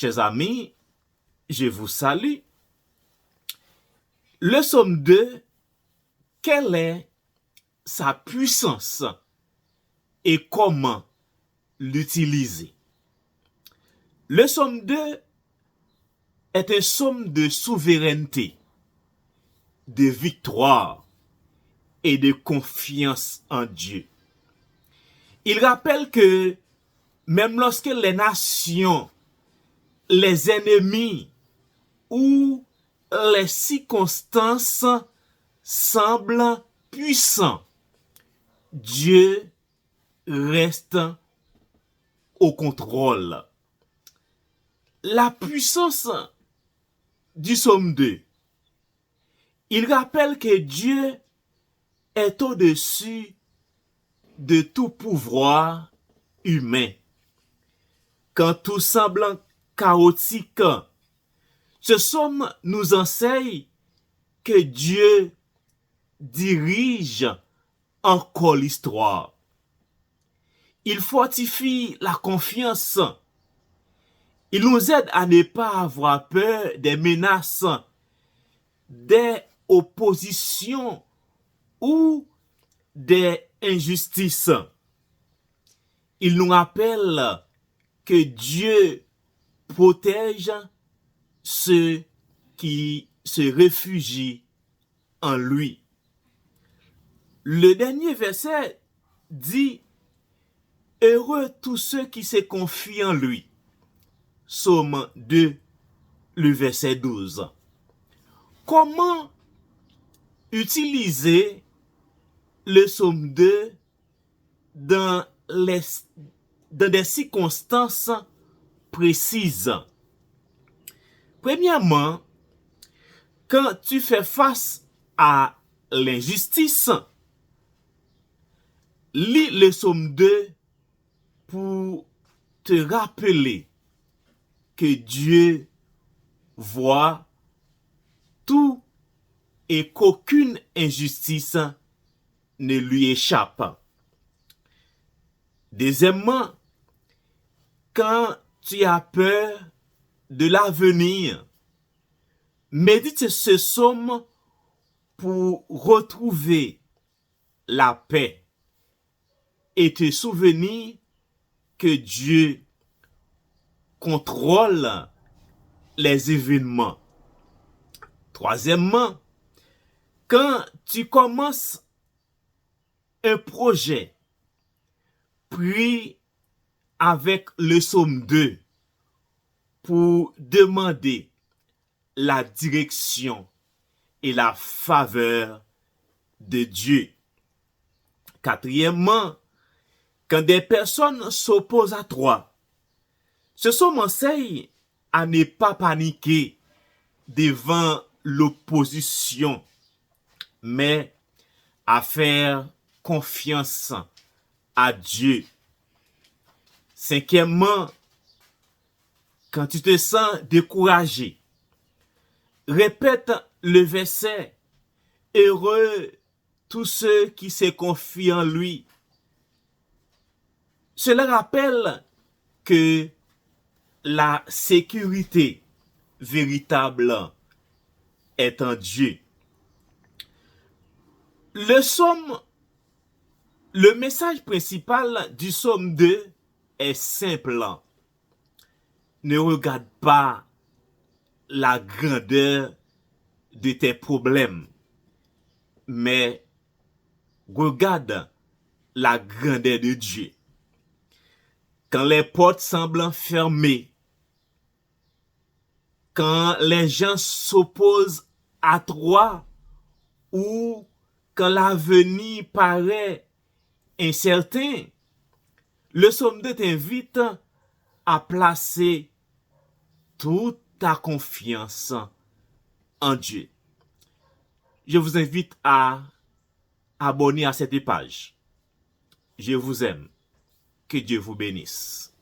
Chers amis, je vous salue. Le psaume 2, quelle est sa puissance et comment l'utiliser? Le psaume 2 est un psaume de souveraineté, de victoire et de confiance en Dieu. Il rappelle que même lorsque les nations, les ennemis ou les circonstances semblent puissants, Dieu reste au contrôle. La puissance du psaume 2, il rappelle que Dieu est au-dessus de tout pouvoir humain. Quand tout semble chaotique, ce psaume nous enseigne que Dieu dirige encore l'histoire. Il fortifie la confiance. Il nous aide à ne pas avoir peur des menaces, des oppositions ou des injustices. Il nous rappelle que Dieu protège ceux qui se réfugient en lui. Le dernier verset dit « Heureux tous ceux qui se confient en lui ». Psaume 2, le verset 12. Comment utiliser le psaume 2 dans des circonstances précises? Premièrement, quand tu fais face à l'injustice, lis le psaume 2 pour te rappeler que Dieu voit tout et qu'aucune injustice ne lui échappe. Deuxièmement, quand tu as peur de l'avenir, médite ce psaume pour retrouver la paix et te souvenir que Dieu contrôle les événements. Troisièmement, quand tu commences un projet, prie avec le psaume 2 pour demander la direction et la faveur de Dieu. Quatrièmement, quand des personnes s'opposent à toi, ce psaume enseigne à ne pas paniquer devant l'opposition, mais à faire confiance à Dieu. Cinquièmement, quand tu te sens découragé, répète le verset « Heureux tous ceux qui se confient en lui ». Cela rappelle que la sécurité véritable est en Dieu. Le message principal du psaume 2 est simple. Ne regarde pas la grandeur de tes problèmes, mais regarde la grandeur de Dieu. Quand les portes semblent fermées, quand les gens s'opposent à toi ou quand l'avenir paraît incertain, le psaume 2 t'invite à placer toute ta confiance en Dieu. Je vous invite à abonner à cette page. Je vous aime. Que Dieu vous bénisse.